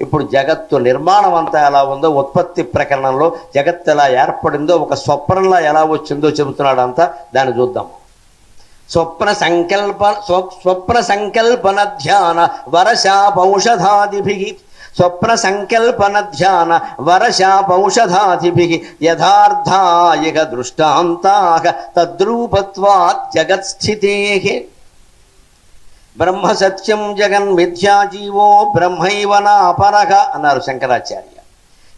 ఇప్పుడు జగత్తు నిర్మాణం అంతా ఎలా ఉందో, ఉత్పత్తి ప్రకరణంలో జగత్తు ఎలా ఏర్పడిందో, ఒక స్వప్నంలా ఎలా వచ్చిందో చెబుతున్నాడు అంతా. దాన్ని చూద్దాం. స్వప్న సంకల్పన ధ్యాన వరశాపౌషధాదిభిః స్వప్న సంకల్పన ధ్యాన వరశాపౌషధాదిభిః యథార్థాయిక దృష్టాంతాః తద్రూపత్వాత్ జగత్స్థితేః. బ్రహ్మ సత్యం జగన్మిథ్యా జీవో బ్రహ్మైవ నాపరః అన్నారు శంకరాచార్య.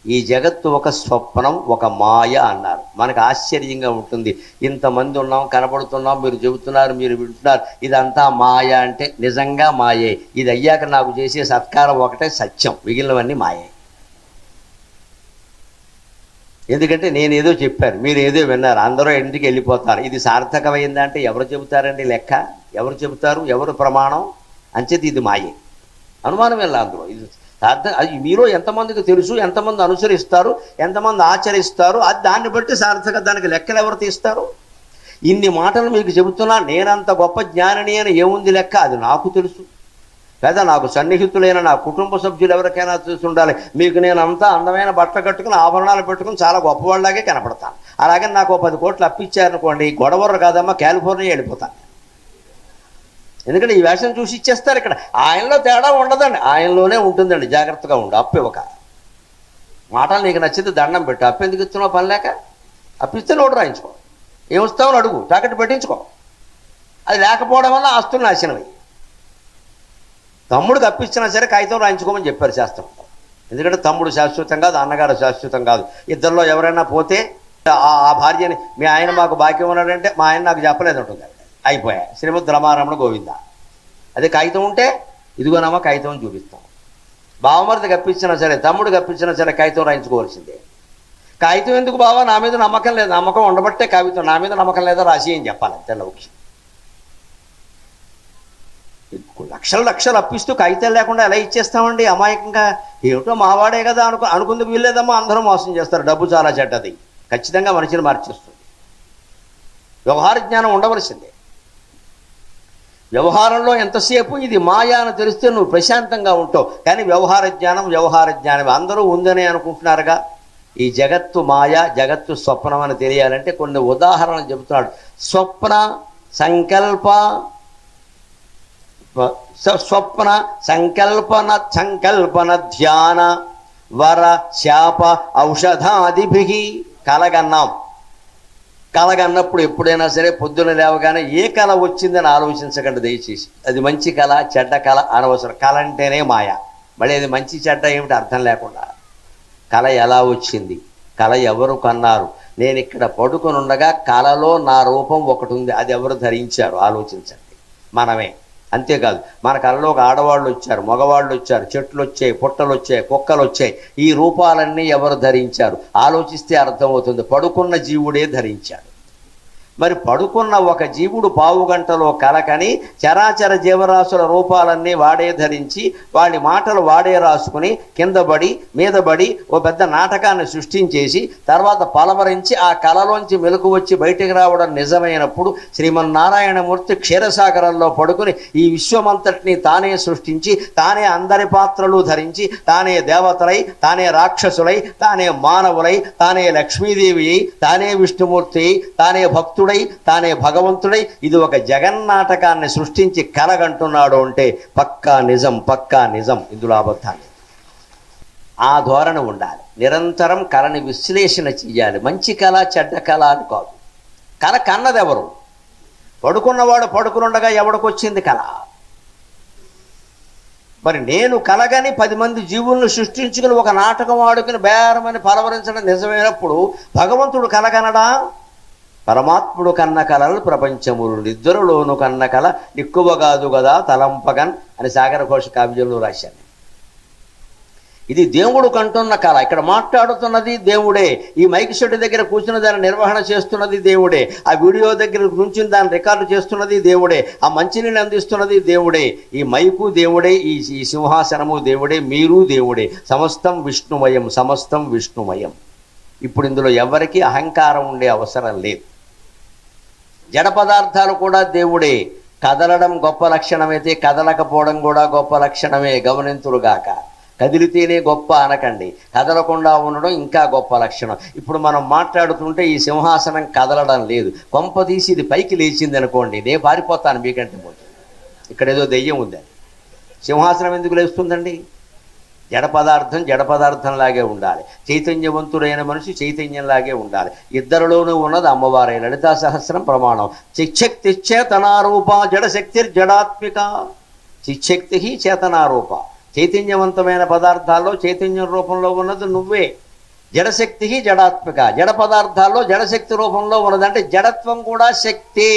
ఈ జగత్తు ఒక స్వప్నం, ఒక మాయ అన్నారు. మనకు ఆశ్చర్యంగా ఉంటుంది. ఇంతమంది ఉన్నాం, కనబడుతున్నాం, మీరు చెబుతున్నారు, మీరు వింటున్నారు, ఇదంతా మాయ అంటే నిజంగా మాయే. ఇది అయ్యాక నాకు చేసే సత్కారం ఒకటే సత్యం, మిగిలినవన్నీ మాయే. ఎందుకంటే నేనేదో చెప్పాను, మీరు ఏదో విన్నారు, అందరూ ఇంటికి వెళ్ళిపోతారు. ఇది సార్థకమైందంటే ఎవరు చెబుతారండి లెక్క? ఎవరు చెబుతారు? ఎవరు ప్రమాణం? అంచేది ఇది మాయే, అనుమానం వెళ్ళ అందులో. ఇది అది మీలో ఎంతమందికి తెలుసు, ఎంతమంది అనుసరిస్తారు, ఎంతమంది ఆచరిస్తారు, అది దాన్ని బట్టి సార్థక. దానికి లెక్కలు ఎవరు తీస్తారు? ఇన్ని మాటలు మీకు చెబుతున్నా, నేనంత గొప్ప జ్ఞానిని అని ఏముంది లెక్క? అది నాకు తెలుసు. లేదా నాకు సన్నిహితులైన నా కుటుంబ సభ్యులు ఎవరికైనా చూసి ఉండాలి. మీకు నేను అంతా అందమైన బట్టలు కట్టుకుని ఆభరణాలు పెట్టుకుని చాలా గొప్పవాళ్ళలాగే కనపడతాను. అలాగే నాకు 10 కోట్లు అప్పిచ్చారనుకోండి, గొడవరు కాదమ్మా, కాలిఫోర్నియా వెళ్ళిపోతాను. ఎందుకంటే ఈ వేషం చూసి ఇచ్చేస్తారు. ఇక్కడ ఆయనలో తేడా ఉండదండి, ఆయనలోనే ఉంటుందండి. జాగ్రత్తగా ఉండు. అప్పు ఇవ్వక, మాటలు నీకు నచ్చితే దండం పెట్టు. అప్పు ఎందుకు ఇస్తున్నావు? పని లేక. అప్పిస్తే నోటు రాయించుకో, ఏమిస్తామని అడుగు, తాకట్టు పెట్టించుకో. అది లేకపోవడం వల్ల ఆస్తులు నాశనమై. తమ్ముడికి అప్పిచ్చినా సరే కాగితం రాయించుకోమని చెప్పారు శాస్త్రం. ఎందుకంటే తమ్ముడు శాశ్వతం కాదు, అన్నగారు శాశ్వతం కాదు. ఇద్దరిలో ఎవరైనా పోతే ఆ భార్యని, మీ ఆయన మాకు బాక్యం ఉన్నాడంటే మా ఆయన నాకు చెప్పలేదు ఉంటుంది, అయిపోయా. శ్రీమద్ రమారమణ గోవింద. అదే కాగితం ఉంటే ఇదిగోనమ్మా కాగితం చూపిస్తాం. బావమరిది కప్పించినా సరే, తమ్ముడు కప్పించినా సరే కాగితం రాయించుకోవాల్సిందే. కాగితం ఎందుకు బావా? నా మీద నమ్మకం లేదు. నమ్మకం ఉండబట్టే కాగితం. నా మీద నమ్మకం లేదా రాసి అని చెప్పాలి, అంతే లౌక్యం. లక్షలు అప్పిస్తూ కాగితాలు లేకుండా ఎలా ఇచ్చేస్తామండి అమాయకంగా? ఏమిటో మావాడే కదా అనుకుందుకు వీల్లేదమ్మా. అందరూ మోసం చేస్తారు. డబ్బు చాలా చెడ్డది, ఖచ్చితంగా మనిషిని మార్చేస్తుంది. వ్యవహార జ్ఞానం ఉండవలసిందే. వ్యవహారంలో ఎంతసేపు ఇది మాయా అని తెలిస్తే నువ్వు ప్రశాంతంగా ఉంటావు. కానీ వ్యవహార జ్ఞానం అందరూ ఉందని అనుకుంటున్నారుగా. ఈ జగత్తు మాయ, జగత్తు స్వప్నం అని తెలియాలంటే కొన్ని ఉదాహరణలు చెబుతున్నాడు. స్వప్న సంకల్పన ధ్యాన వర శాప ఔషధాదిభిః. కలగన్నప్పుడు ఎప్పుడైనా సరే పొద్దున లేవగానే ఏ కళ వచ్చిందని ఆలోచించకండి దయచేసి. అది మంచి కళ, చెడ్డ కళ అనవసరం. కళ అంటేనే మాయ. మళ్ళీ అది మంచి చెడ్డ ఏమిటి అర్థం లేకుండా. కళ ఎలా వచ్చింది, కళ ఎవరు కన్నారు? నేను ఇక్కడ పడుకొని ఉండగా కళలో నా రూపం ఒకటి ఉంది, అది ఎవరు ధరించారు? ఆలోచించండి. మనమే. అంతేకాదు, మన కళలో ఒక ఆడవాళ్ళు వచ్చారు, మగవాళ్ళు వచ్చారు, చెట్లు వచ్చాయి, పుట్టలు వచ్చాయి, కుక్కలు వచ్చాయి. ఈ రూపాలన్నీ ఎవరు ధరించారు? ఆలోచిస్తే అర్థమవుతుంది. పడుకున్న జీవుడే ధరించాడు. మరి పడుకున్న ఒక జీవుడు పావుగంటలో కలకని చరాచర జీవరాశుల రూపాలన్నీ వాడే ధరించి, వాడి మాటలు వాడే రాసుకుని, కిందబడి మీదబడి ఓ పెద్ద నాటకాన్ని సృష్టించేసి తర్వాత పలవరించి ఆ కళలోంచి మెలకు వచ్చి బయటికి రావడం నిజమైనప్పుడు శ్రీమన్నారాయణమూర్తి క్షీరసాగరంలో పడుకుని ఈ విశ్వమంతటిని తానే సృష్టించి, తానే అందరి పాత్రలు ధరించి, తానే దేవతలై, తానే రాక్షసులై, తానే మానవులై, తానే లక్ష్మీదేవి అయి, తానే విష్ణుమూర్తి అయి, తానే భక్తుడు, తానే భగవంతుడై ఇది ఒక జగన్నాటకాన్ని సృష్టించి కలగంటున్నాడు అంటే పక్కా నిజం. ఇందులో అబద్ధాన్ని. ఆ ధోరణి ఉండాలి. నిరంతరం కళని విశ్లేషణ చెయ్యాలి. మంచి కళ, చెడ్డ కళ అని కాదు. కళ కన్నది ఎవరు? పడుకున్నవాడు పడుకునుండగా ఎవడికొచ్చింది కళ? మరి నేను కలగని 10 మంది జీవులను సృష్టించుకుని ఒక నాటకం ఆడుకుని బేరమని పలవరించడం నిజమైనప్పుడు భగవంతుడు కలగనడా? పరమాత్ముడు కన్న కలలు ప్రపంచములు నిద్రలోను కన్న కల నిక్కువగాదు కదా తలంపగన్ అని సాగర ఘోష కావ్యంలో రాశాను. ఇది దేవుడు కంటున్న కళ. ఇక్కడ మాట్లాడుతున్నది దేవుడే. ఈ మైక్ సెట్ దగ్గర కూర్చున్న దాన్ని నిర్వహణ చేస్తున్నది దేవుడే. ఆ వీడియో దగ్గర నుంచి దాన్ని రికార్డు చేస్తున్నది దేవుడే. ఆ మంచినీళ్ళు అందిస్తున్నది దేవుడే. ఈ మైకు దేవుడే, ఈ సింహాసనము దేవుడే, మీరు దేవుడే. సమస్తం విష్ణుమయం. ఇప్పుడు ఇందులో ఎవరికి అహంకారం ఉండే అవసరం లేదు. జడ పదార్థాలు కూడా దేవుడే. కదలడం గొప్ప లక్షణమైతే కదలకపోవడం కూడా గొప్ప లక్షణమే, గమనింతురుగాక. కదిలితేనే గొప్ప అనకండి, కదలకుండా ఉండడం ఇంకా గొప్ప లక్షణం. ఇప్పుడు మనం మాట్లాడుతుంటే ఈ సింహాసనం కదలడం లేదు, కొంపదీసి ఇది పైకి లేచింది అనుకోండి, నేను పారిపోతాను మీకంటే ముందు. ఇక్కడ ఏదో దెయ్యం ఉందని. సింహాసనం ఎందుకు లేస్తుందండి? జడ పదార్థంలాగే ఉండాలి. చైతన్యవంతుడైన మనిషి చైతన్యంలాగే ఉండాలి. ఇద్దరిలోనూ ఉన్నది అమ్మవారే. లలితా సహస్రం ప్రమాణం. చిచ్చక్తి చేతనారూప జడశక్తిర్జడాత్మిక. చిచ్చక్తి చేతనారూప, చైతన్యవంతమైన పదార్థాల్లో చైతన్యం రూపంలో ఉన్నది నువ్వే. జడశక్తి జడాత్మిక, జడ పదార్థాల్లో జడశక్తి రూపంలో ఉన్నదంటే జడత్వం కూడా శక్తే.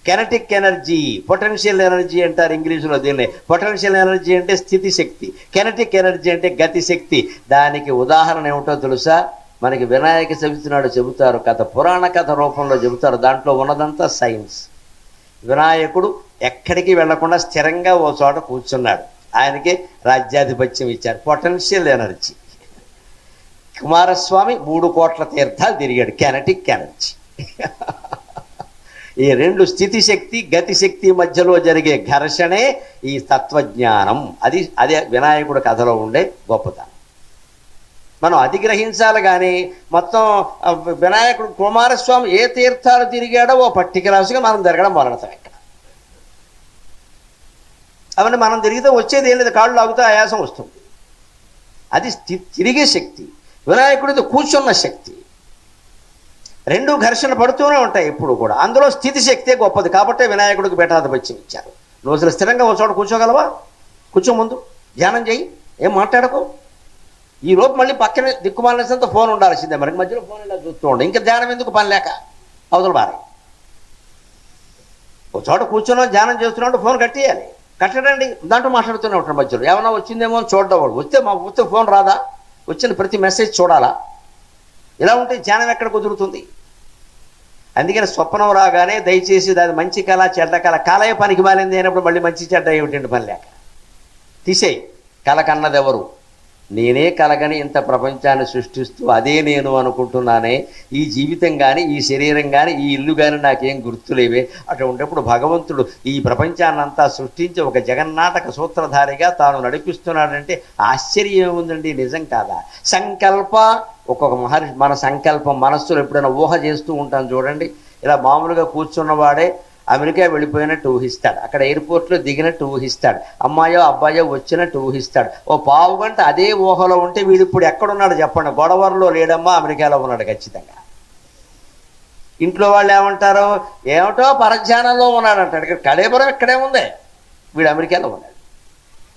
కెనటిక్ ఎనర్జీ, పొటెన్షియల్ ఎనర్జీ అంటారు ఇంగ్లీషులో దీన్ని. పొటెన్షియల్ ఎనర్జీ అంటే స్థితి శక్తి, కెనటిక్ ఎనర్జీ అంటే గతి శక్తి. దానికి ఉదాహరణ ఏమిటో తెలుసా? మనకి వినాయక చవితి నాడు చెబుతారు కథ, పురాణ కథ రూపంలో చెబుతారు. దాంట్లో ఉన్నదంతా సైన్స్. వినాయకుడు ఎక్కడికి వెళ్లకుండా స్థిరంగా ఓ చోట కూర్చున్నాడు. ఆయనకి రాజ్యాధిపత్యం ఇచ్చారు, పొటెన్షియల్ ఎనర్జీ. కుమారస్వామి 3 కోట్ల తీర్థాలు తిరిగాడు, కెనటిక్ ఎనర్జీ. ఈ రెండు స్థితి శక్తి గతి శక్తి మధ్యలో జరిగే ఘర్షణే ఈ తత్వజ్ఞానం. అదే వినాయకుడి కథలో ఉండే గొప్పతనం. మనం అది గ్రహించాలి. కానీ మొత్తం వినాయకుడు కుమారస్వామి ఏ తీర్థాలు తిరిగాడో ఓ పర్టికులర్స్గా మనం తిరగడం మొదలెడతాం. ఇక్కడ అవన్నీ మనం తిరిగితే వచ్చేది ఏం లేదు, కాళ్ళు లాగుతూ ఆయాసం వస్తుంది. అది తిరిగే శక్తి. వినాయకుడితో కూర్చున్న శక్తి. రెండు ఘర్షణ పడుతూనే ఉంటాయి ఎప్పుడు కూడా. అందులో స్థితి శక్తే గొప్పది. కాబట్టే వినాయకుడికి పీఠాధిపత్యం ఇచ్చారు. నువ్వు అసలు స్థిరంగా ఒక చోట కూర్చోగలవా? కూర్చో, ముందు ధ్యానం చేయి, ఏం మాట్లాడకు. ఈ లోపు మళ్ళీ పక్కనే దిక్కుమాలినంత ఫోన్ ఉండాల్సిందే. మనకి మధ్యలో ఫోన్ ఇలా చూస్తూ ఉండే, ఇంకా ధ్యానం ఎందుకు, పని లేక అవతల బారే. ఒక చోట కూర్చున్నాం ధ్యానం చేస్తున్నాడు, ఫోన్ కట్టేయాలి. కట్టడండి, దాంట్లో మాట్లాడుతూనే ఉంటాడు మధ్యలో. ఏమన్నా వచ్చిందేమో అని చూడడం. వాడు వస్తే ఫోన్ రాదా? వచ్చిన ప్రతి మెసేజ్ చూడాలా? ఇలా ఉంటే ధ్యానం ఎక్కడ కుదురుతుంది? అందుకని స్వప్నం రాగానే దయచేసి దాని మంచి కళ చెడ్డ కళయే పనికి మాలింది అయినప్పుడు మళ్ళీ మంచి చెడ్డ ఏమిటండి పని లేక తీసేయి. కళ కన్నది ఎవరు? నేనే కలగని ఇంత ప్రపంచాన్ని సృష్టిస్తూ అదే నేను అనుకుంటున్నానే. ఈ జీవితం కానీ, ఈ శరీరం కానీ, ఈ ఇల్లు కానీ నాకేం గుర్తులేవే. అటువంటిప్పుడు భగవంతుడు ఈ ప్రపంచాన్నంతా సృష్టించి ఒక జగన్నాటక సూత్రధారిగా తాను నడిపిస్తున్నాడంటే ఆశ్చర్యం ఏముందండి? నిజం కాదా? సంకల్ప ఒక్కొక్క మహర్షి మన సంకల్పం మనస్సులో ఎప్పుడైనా ఊహ చేస్తూ ఉంటాం చూడండి. ఇలా మామూలుగా కూర్చున్నవాడే అమెరికా వెళ్ళిపోయినట్టు ఊహిస్తాడు, అక్కడ ఎయిర్పోర్ట్లో దిగినట్టు ఊహిస్తాడు, అమ్మాయో అబ్బాయో వచ్చినట్టు ఊహిస్తాడు. ఓ పావు గంట అదే ఊహలో ఉంటే వీడు ఇప్పుడు ఎక్కడున్నాడు చెప్పండి? గొడవల్లో లేడమ్మా, అమెరికాలో ఉన్నాడు ఖచ్చితంగా. ఇంట్లో వాళ్ళు ఏమంటారు? ఏమిటో పరధ్యానంలో ఉన్నాడు అంటాడు. ఇక్కడ కళేబరం ఇక్కడే ఉంది, వీడు అమెరికాలో ఉన్నాడు.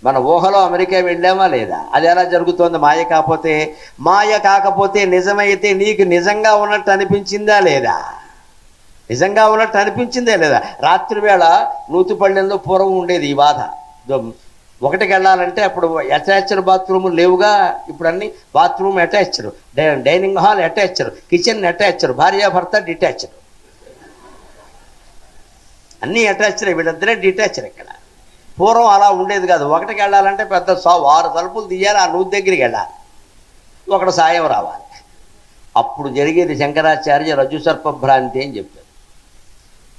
మన ఊహలో అమెరికా వెళ్ళామా లేదా? అది ఎలా జరుగుతోంది? మాయ కాకపోతే నిజమైతే నీకు నిజంగా ఉన్నట్టు అనిపించిందా లేదా? నిజంగా ఉన్నట్టు అనిపించిందే లేదా? రాత్రి వేళ నూతిపళ్ళెంలో పూర్వం ఉండేది ఈ బాధ. ఒకటికి వెళ్ళాలంటే అప్పుడు అటాచ్డ్ బాత్రూమ్ లేవుగా. ఇప్పుడు అన్ని bathroom attached, dining hall attached, kitchen attached, భార్యాభర్త డిటాచ్డ్, అన్నీ అటాచ్డ్. వీళ్ళిద్దరే డిటాచ్డ్. ఇక్కడ పూర్వం అలా ఉండేది కాదు. ఒకటికి వెళ్ళాలంటే పెద్ద 6 తలుపులు తీయాలి, ఆ నూతి దగ్గరికి వెళ్ళాలి, ఒకడు సాయం రావాలి. అప్పుడు జరిగేది శంకరాచార్య రజ్జు భ్రాంతి అని చెప్పారు.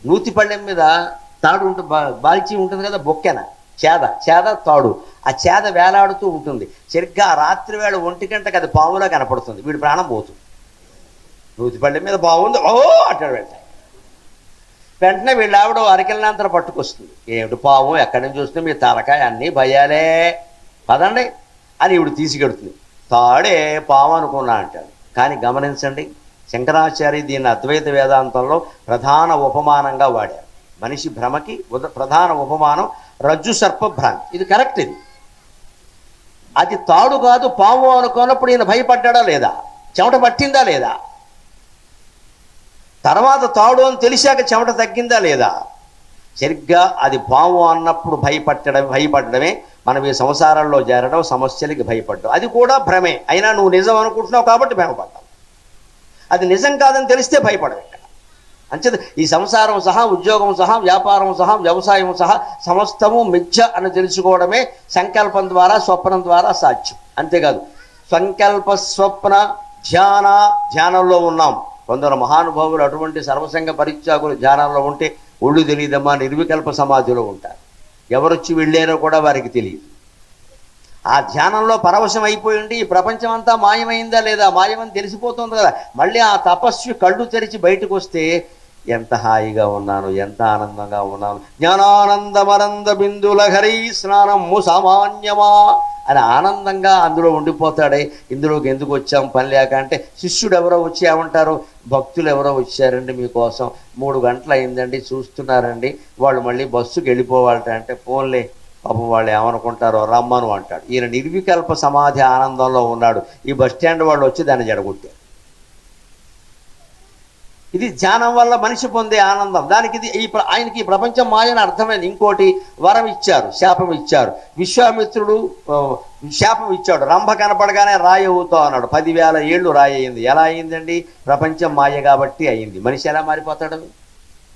నూతిపళ్ళెం మీద తాడు ఉంటుంది, బాల్చి ఉంటుంది కదా, బొక్కెన చేద తాడు, ఆ చేద వేలాడుతూ ఉంటుంది. సరిగ్గా రాత్రి వేళ 1 గంటకి అది పాములా కనపడుతుంది. వీడి ప్రాణం పోతుంది. నూతిపళ్ళెం మీద బాగుంది ఓ అంటాడు. వెంటనే వీళ్ళ ఆవిడ అరకెళ్ళినంతరం పట్టుకొస్తుంది. ఏమిటి పాము, ఎక్కడి నుంచి వస్తుంది, మీ తలకాయ అన్నీ భయాలే, పదండి అని ఇవిడు తీసుకెడుతుంది. తాడే పాము అనుకున్నా అంటాడు. కానీ గమనించండి, శంకరాచార్య దీన్ని అద్వైత వేదాంతంలో ప్రధాన ఉపమానంగా వాడారు. మనిషి భ్రమకి ప్రధాన ఉపమానం రజ్జు సర్ప భ్రాంతి. ఇది కరెక్ట్. ఇది అది తాడు కాదు పాము అనుకున్నప్పుడు ఈయన భయపడ్డా లేదా? చెమట పట్టిందా లేదా? తర్వాత తాడు అని తెలిసాక చెమట తగ్గిందా లేదా? సరిగ్గా అది పాము అన్నప్పుడు భయపడడమే మనం ఈ సంసారంలో చేరడం, సమస్యలకి భయపడ్డం. అది కూడా భ్రమే. అయినా నువ్వు నిజం అనుకుంటున్నావు కాబట్టి భ్రమపడ్డావు. అది నిజం కాదని తెలిస్తే భయపడవు. ఇక్కడ అంచేత ఈ సంసారం సహా, ఉద్యోగం సహా, వ్యాపారం సహా, వ్యవసాయం సహా సమస్తము మిథ్య అని తెలుసుకోవడమే సంకల్పం ద్వారా, స్వప్నం ద్వారా సాధ్యం. అంతేకాదు సంకల్ప స్వప్న ధ్యానంలో ఉన్నాం. కొందరు మహానుభావులు అటువంటి సర్వసంగ పరిత్యాగులు ధ్యానంలో ఉంటే ఒళ్ళు తెలియదమ్మా, నిర్వికల్ప సమాధిలో ఉంటారు. ఎవరొచ్చి వెళ్ళారో కూడా వారికి తెలియదు. ఆ ధ్యానంలో పరవశం అయిపోయి ఉండి ఈ ప్రపంచం అంతా మాయమైందా లేదా, మాయమని తెలిసిపోతుంది కదా. మళ్ళీ ఆ తపస్వి కళ్ళు తెరిచి బయటకు వస్తే ఎంత హాయిగా ఉన్నాను, ఎంత ఆనందంగా ఉన్నాను. జ్ఞానానందమనంద బిందుల హరి స్నానము సామాన్యమా అని ఆనందంగా అందులో ఉండిపోతాడే. ఇందులోకి ఎందుకు వచ్చాం పని లేక అంటే, శిష్యుడు ఎవరో వచ్చి ఏమంటారు, భక్తులు ఎవరో వచ్చారండి మీకోసం, 3 గంటలు అయిందండి చూస్తున్నారండి, వాళ్ళు మళ్ళీ బస్సుకి వెళ్ళిపోవాలట అంటే, పోన్లే పాపం వాళ్ళు ఏమనుకుంటారో రమ్మను అంటాడు. ఈయన నిర్వికల్ప సమాధి ఆనందంలో ఉన్నాడు. ఈ బస్ స్టాండ్ వాళ్ళు వచ్చి దాన్ని జడగొట్టారు. ఇది ధ్యానం వల్ల మనిషి పొందే ఆనందం. దానికి ఇది ఆయనకి ఈ ప్రపంచం మాయని అర్థమైంది. ఇంకోటి వరం ఇచ్చారు, శాపం ఇచ్చారు. విశ్వామిత్రుడు శాపం ఇచ్చాడు, రంభ కనపడగానే రాయి అవుతావు అన్నాడు. 10,000 ఏళ్ళు రాయి అయింది. ఎలా అయిందండి? ప్రపంచం మాయ కాబట్టి అయింది. మనిషి ఎలా మారిపోతాడు?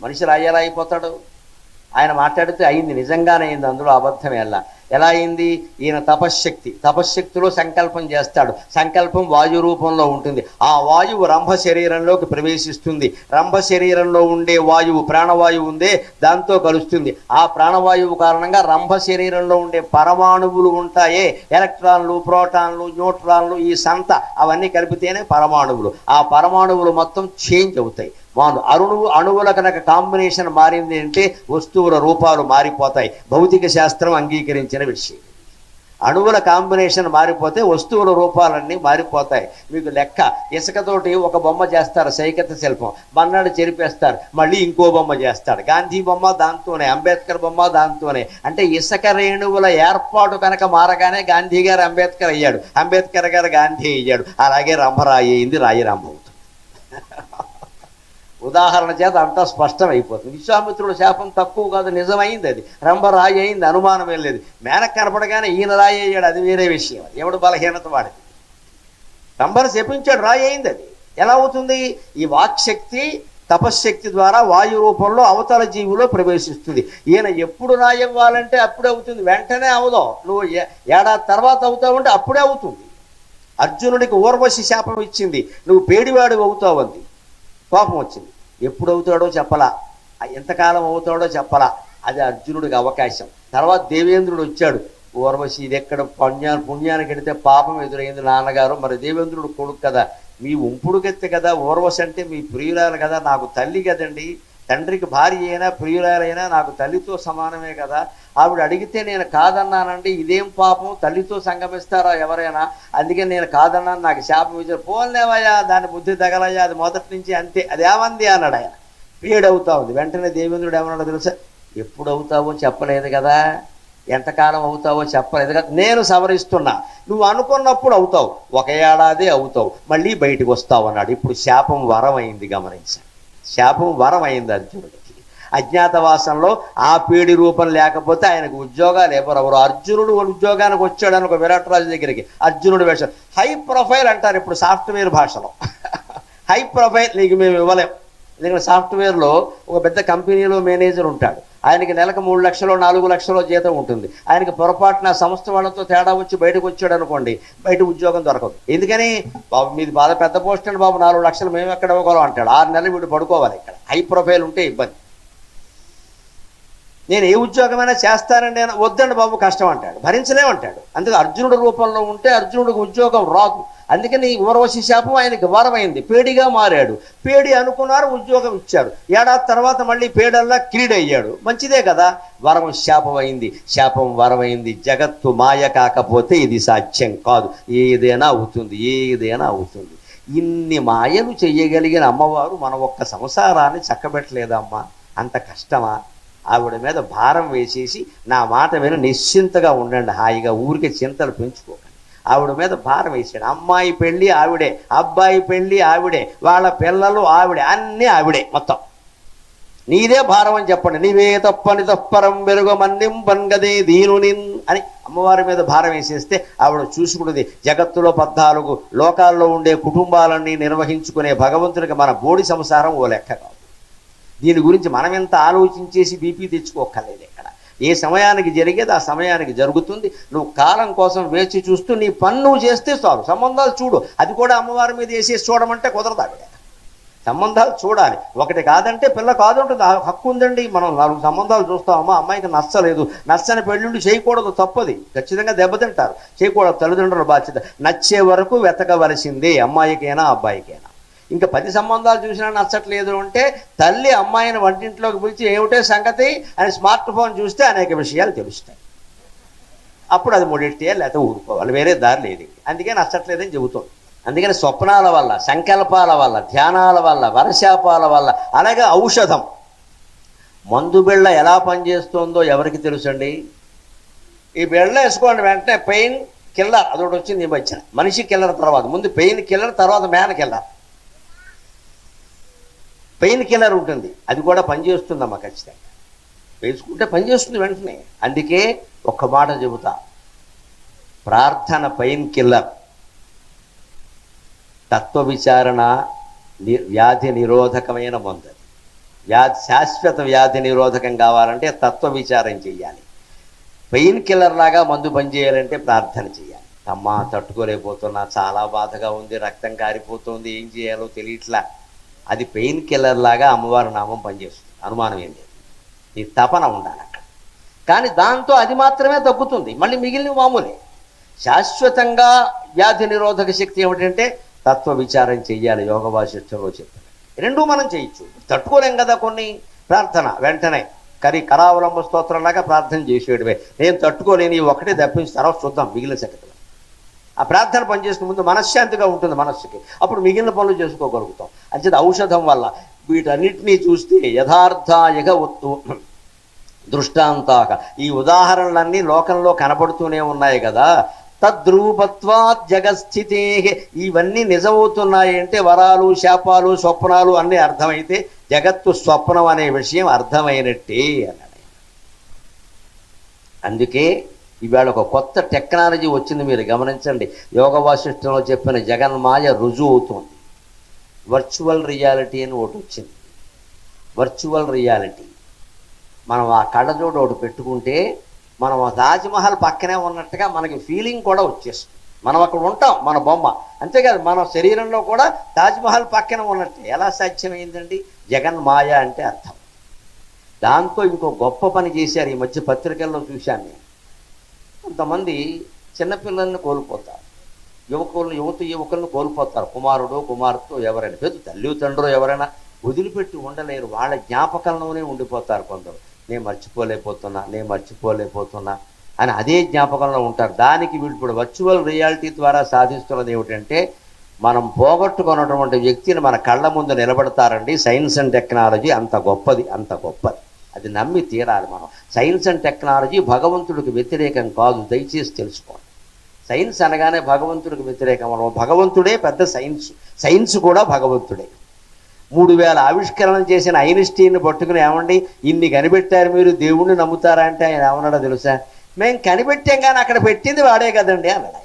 మనిషి రాయి ఎలా అయిపోతాడు? ఆయన మాట్లాడితే అయింది, నిజంగానే అయింది, అందులో అబద్ధం ఎలా అయింది? ఈయన తపశ్శక్తిలో సంకల్పం చేస్తాడు. సంకల్పం వాయు రూపంలో ఉంటుంది. ఆ వాయువు రంభ శరీరంలోకి ప్రవేశిస్తుంది. రంభ శరీరంలో ఉండే వాయువు ప్రాణవాయువు ఉందే దాంతో కలుస్తుంది. ఆ ప్రాణవాయువు కారణంగా రంభ శరీరంలో ఉండే పరమాణువులు ఉంటాయే, ఎలక్ట్రాన్లు, ప్రోటాన్లు, న్యూట్రాన్లు, ఈ సంత అవన్నీ కలిపితేనే పరమాణువులు. ఆ పరమాణువులు మొత్తం చేంజ్ అవుతాయి. అణువుల కనుక కాంబినేషన్ మారింది అంటే వస్తువుల రూపాలు మారిపోతాయి. భౌతిక శాస్త్రం అంగీకరించిన విషయం. అణువుల కాంబినేషన్ మారిపోతే వస్తువుల రూపాలన్నీ మారిపోతాయి. మీకు లెక్క, ఇసుకతోటి ఒక బొమ్మ చేస్తారు, సైకత శిల్పం, మన్నాడు చెరిపేస్తారు, మళ్ళీ ఇంకో బొమ్మ చేస్తాడు. గాంధీ బొమ్మ దాంతోనే, అంబేద్కర్ బొమ్మ దాంతోనే. అంటే ఇసుక రేణువుల ఏర్పాటు కనుక మారగానే గాంధీ గారు అంబేద్కర్ అయ్యాడు, అంబేద్కర్ గారు గాంధీ అయ్యాడు. అలాగే రంభరాయి అయింది, రాయి రంభ అవుతుంది. ఉదాహరణ చేత అంతా స్పష్టం అయిపోతుంది. విశ్వామిత్రుడు శాపం తక్కువ కాదు, నిజమైంది. అది రంభ రాయి అయింది, అనుమానం లేదు. మేనకు కనపడగానే ఈయన రాయి అయ్యాడు, అది వేరే విషయం. ఎవడు బలహీనత వాడిది. రంభను శపించాడు, రాయి అయింది. అది ఎలా అవుతుంది? ఈ వాక్శక్తి తపశ్శక్తి ద్వారా వాయు రూపంలో అవతల జీవులో ప్రవేశిస్తుంది. ఈయన ఎప్పుడు రాయి అవ్వాలంటే అప్పుడే అవుతుంది, వెంటనే అవదావు. నువ్వు ఏడాది తర్వాత అవుతావంటే అప్పుడే అవుతుంది. అర్జునుడికి ఊర్వశి శాపం ఇచ్చింది, నువ్వు పేడివాడు అవుతావు అంది. కోపం వచ్చింది. ఎప్పుడు అవుతాడో చెప్పలా, ఎంతకాలం అవుతాడో చెప్పలా. అది అర్జునుడికి అవకాశం. తర్వాత దేవేంద్రుడు వచ్చాడు. ఊర్వశి ఇది ఎక్కడ పుణ్యానికి వెడితే పాపం ఎదురైంది నాన్నగారు, మరి దేవేంద్రుడు కొడుకు కదా, మీ ఉంపుడుకెత్తే కదా, ఊర్వశి అంటే మీ ప్రియురాలు కదా, నాకు తల్లి కదండి, తండ్రికి భార్య అయినా ప్రియురాలైనా నాకు తల్లితో సమానమే కదా. ఆవిడ అడిగితే నేను కాదన్నానండి, ఇదేం పాపం, తల్లితో సంగమిస్తారా ఎవరైనా, అందుకే నేను కాదన్నాను, నాకు శాపం ఇచ్చారు. పోలేవయ్యా, దాని బుద్ధి తగలయ్యా, అది మొదటి నుంచి అంతే, అది ఏమంది అన్నాడు ఆయన. పీడవుతా ఉంది. వెంటనే దేవేంద్రుడు ఏమన్నాడో తెలుసా? ఎప్పుడు అవుతావో చెప్పలేదు కదా, ఎంతకాలం అవుతావో చెప్పలేదు కదా, నేను సవరిస్తున్నా, నువ్వు అనుకున్నప్పుడు అవుతావు, 1 ఏడాది అవుతావు, మళ్ళీ బయటకు వస్తావు అన్నాడు. ఇప్పుడు శాపం వరం అయింది. గమనించాను, శాపం వరం అయింది అర్జునుడికి. అజ్ఞాతవాసంలో ఆ పీడి రూపం లేకపోతే ఆయనకు ఉద్యోగాలు ఎవరెవరు. అర్జునుడు ఉద్యోగానికి వచ్చాడు అనుకో విరాట్ రాజు దగ్గరికి, అర్జునుడు వేషం హై ప్రొఫైల్ అంటారు ఇప్పుడు సాఫ్ట్వేర్ భాషలో. హై ప్రొఫైల్ నీకు మేము ఇవ్వలేం. ఎందుకంటే సాఫ్ట్వేర్లో ఒక పెద్ద కంపెనీలో మేనేజర్ ఉంటాడు, ఆయనకి నెలకు 3 లక్షలు 4 లక్షలు జీతం ఉంటుంది. ఆయనకి పొరపాటున సంస్థ వాళ్ళతో తేడా వచ్చి బయటకు వచ్చాడు అనుకోండి, బయట ఉద్యోగం దొరకదు. ఎందుకని? బాబు మీది బాగా పెద్ద పోస్ట్ అండి బాబు, 4 లక్షలు మేము ఎక్కడ ఇవ్వగలం అంటాడు. 6 నెలలు వీడు పడుకోవాలి. ఇక్కడ హై ప్రొఫైల్ ఉంటే ఇబ్బంది. నేను ఏ ఉద్యోగమైనా చేస్తానండి, వద్దండి బాబు కష్టం అంటాడు, భరించలేమంటాడు. అందుకే అర్జునుడి రూపంలో ఉంటే అర్జునుడికి ఉద్యోగం రాదు. అందుకని ఊర్వశి శాపం ఆయనకి వరమైంది, పేడిగా మారాడు. పేడి అనుకున్నారు, ఉద్యోగం ఇచ్చారు. ఏడాది తర్వాత మళ్ళీ పేడల్లా క్రీడయ్యాడు, మంచిదే కదా. వరం శాపం అయింది, శాపం వరమైంది. జగత్తు మాయ కాకపోతే ఇది సాధ్యం కాదు. ఏదైనా అవుతుంది, ఏదైనా అవుతుంది. ఇన్ని మాయలు చెయ్యగలిగిన అమ్మవారు మన ఒక్క సంసారాన్ని చక్కబెట్టలేదమ్మా, అంత కష్టమా? ఆవిడ మీద భారం వేసేసి నా మాట మీద నిశ్చింతగా ఉండండి, హాయిగా, ఊరికే చింతలు పెంచుకోకండి. ఆవిడ మీద భారం వేసాడు. అమ్మాయి పెళ్ళి ఆవిడే, అబ్బాయి పెళ్ళి ఆవిడే, వాళ్ళ పిల్లలు ఆవిడే, అన్నీ ఆవిడే మొత్తం. నీదే భారం అని చెప్పండి. నీవే తప్పని తప్పరం వెలుగ మన్నిం పన్గదే దీనుని అని అమ్మవారి మీద భారం వేసేస్తే ఆవిడ చూసుకున్నది. జగత్తులో 14 లోకాల్లో ఉండే కుటుంబాలన్నీ నిర్వహించుకునే భగవంతుడికి మన బోడి సంసారం ఓ లెక్క కాదు. దీని గురించి మనం ఎంత ఆలోచించేసి బీపీ తెచ్చుకోక్కర్లేదు. ఇక్కడ ఏ సమయానికి జరిగేది ఆ సమయానికి జరుగుతుంది. నువ్వు కాలం కోసం వేచి చూస్తూ నీ పని నువ్వు చేస్తే చాలు. సంబంధాలు చూడు, అది కూడా అమ్మవారి మీద వేసేసి చూడమంటే కుదరదు. ఆవిడ సంబంధాలు చూడాలి. ఒకటి కాదంటే పిల్ల కాదంటుంది, హక్కు ఉందండి. మనం 4 సంబంధాలు చూస్తామమ్మా, అమ్మాయికి నచ్చలేదు, నచ్చని పెళ్ళిళ్ళు చేయకూడదు, తప్పది, ఖచ్చితంగా దెబ్బతింటారు, చేయకూడదు. తల్లిదండ్రుల బాధ్యత. నచ్చే వరకు వెతకవలసిందే, అమ్మాయికైనా అబ్బాయికైనా. ఇంకా 10 సంబంధాలు చూసినా నచ్చట్లేదు అంటే తల్లి అమ్మాయిని వంటింట్లోకి పిలిచి ఏమిటే సంగతి అని స్మార్ట్ ఫోన్ చూస్తే అనేక విషయాలు తెలుస్తాయి. అప్పుడు అది ముడెట్టేయాలి, లేకపోతే ఊరుకోవాలి, వేరే దారి లేదు. అందుకే నచ్చట్లేదని చెబుతుంది. అందుకని స్వప్నాల వల్ల, సంకల్పాల వల్ల, ధ్యానాల వల్ల, వరశాపాల వల్ల, అలాగే ఔషధం. మందు బిళ్ళ ఎలా పనిచేస్తుందో ఎవరికి తెలుసండి? ఈ బిళ్ళ వేసుకోండి, వెంటనే పెయిన్ కిల్లర్ అదొకటి వచ్చింది ఈ మధ్యన. మనిషి కిల్లర్ తర్వాత, ముందు పెయిన్ కిల్లర్, తర్వాత మ్యాన్ కిల్లర్. పెయిన్ కిల్లర్ ఉంటుంది, అది కూడా పనిచేస్తుందమ్మా ఖచ్చితంగా. వేసుకుంటే పనిచేస్తుంది వెంటనే. అందుకే ఒక్క మాట చెబుతా, ప్రార్థన పెయిన్ కిల్లర్. తత్వ విచారణ వ్యాధి నిరోధకమైన మందు. శాశ్వత వ్యాధి నిరోధకం కావాలంటే తత్వ విచారం చేయాలి. పెయిన్ కిల్లర్ లాగా మందు పనిచేయాలంటే ప్రార్థన చేయాలి. అమ్మా తట్టుకోలేకపోతున్నా, చాలా బాధగా ఉంది, రక్తం కారిపోతుంది, ఏం చేయాలో తెలియట్లా. అది పెయిన్ కిల్లర్ లాగా అమ్మవారి నామం పనిచేస్తుంది, అనుమానం ఏం లేదు. ఈ తపన ఉండాలి అక్కడ. కానీ దాంతో అది మాత్రమే తగ్గుతుంది, మళ్ళీ మిగిలిన మామూలే. శాశ్వతంగా వ్యాధి నిరోధక శక్తి ఏమిటంటే తత్వ విచారం చెయ్యాలి. యోగ వాసిష్ఠంలో చెప్పారు. రెండూ మనం చేయొచ్చు, తట్టుకోలేం కదా కొన్ని. ప్రార్థన వెంటనే కరావలంబ స్తోత్రంలాగా ప్రార్థన చేసేయడమే. నేను తట్టుకోలేని ఒకటే తప్పించి తర్వాత చూద్దాం మిగిలిన సంగతులు. ఆ ప్రార్థన పనిచేసిన ముందు మనశ్శాంతిగా ఉంటుంది మనస్సుకి, అప్పుడు మిగిలిన పనులు చేసుకోగలుగుతాం. అంచేది ఔషధం వల్ల వీటన్నిటినీ చూస్తే యథార్థాయగ దృష్టాంతాక, ఈ ఉదాహరణలన్నీ లోకంలో కనబడుతూనే ఉన్నాయి కదా. తద్రూపత్వాత్ జగస్థితే, ఇవన్నీ నిజమవుతున్నాయి అంటే వరాలు, శాపాలు, స్వప్నాలు అన్నీ అర్థమైతే జగత్తు స్వప్నం అనే విషయం అర్థమైనట్టే అన్నాడు. అందుకే ఇవాళ ఒక కొత్త టెక్నాలజీ వచ్చింది, మీరు గమనించండి. యోగ వాసిష్ఠంలో చెప్పిన జగన్మాయ రుజువు అవుతుంది. వర్చువల్ రియాలిటీ అని ఒకటి వచ్చింది. వర్చువల్ రియాలిటీ, మనం ఆ కళ్ళజోడు ఒకటి పెట్టుకుంటే మనం తాజ్మహల్ పక్కనే ఉన్నట్టుగా మనకి ఫీలింగ్ కూడా వచ్చేస్తుంది. మనం అక్కడ ఉంటాం, మన బొమ్మ. అంతేకాదు మన శరీరంలో కూడా తాజ్మహల్ పక్కన ఉన్నట్టు. ఎలా సాధ్యమైందండి? జగన్మాయ అంటే అర్థం. దాంతో ఇంకో గొప్ప పని చేశారు, ఈ మధ్య పత్రికల్లో చూశాను నేను. కొంతమంది చిన్నపిల్లల్ని కోల్పోతారు, యువకులను కోల్పోతారు. కుమారుడు కుమార్తె ఎవరైనా, పెద్ద తల్లి తండ్రి ఎవరైనా వదిలిపెట్టి ఉండలేరు, వాళ్ళ జ్ఞాపకంలోనే ఉండిపోతారు. కొందరు నేను మర్చిపోలేకపోతున్నా అని అదే జ్ఞాపకంలో ఉంటారు. దానికి వీళ్ళు ఇప్పుడు వర్చువల్ రియాలిటీ ద్వారా సాధిస్తున్నది ఏమిటంటే, మనం పోగొట్టుకున్నటువంటి వ్యక్తిని మన కళ్ళ ముందు నిలబడతారండి. సైన్స్ అండ్ టెక్నాలజీ అంత గొప్పది, అంత గొప్పది. అది నమ్మి తీరాలి మనం. సైన్స్ అండ్ టెక్నాలజీ భగవంతుడికి వ్యతిరేకం కాదు, దయచేసి తెలుసుకోండి. సైన్స్ అనగానే భగవంతుడికి వ్యతిరేకం, భగవంతుడే పెద్ద సైన్స్, సైన్స్ కూడా భగవంతుడే. 3000 ఆవిష్కరణలు చేసిన ఐన్స్టీన్ని పట్టుకుని ఏమండి ఇన్ని కనిపెట్టారు, మీరు దేవుణ్ణి నమ్ముతారా అంటే ఆయన ఏమన్నాడో తెలుసా? మేము కనిపెట్టాం కానీ అక్కడ పెట్టింది వాడే కదండి అన్నాడు.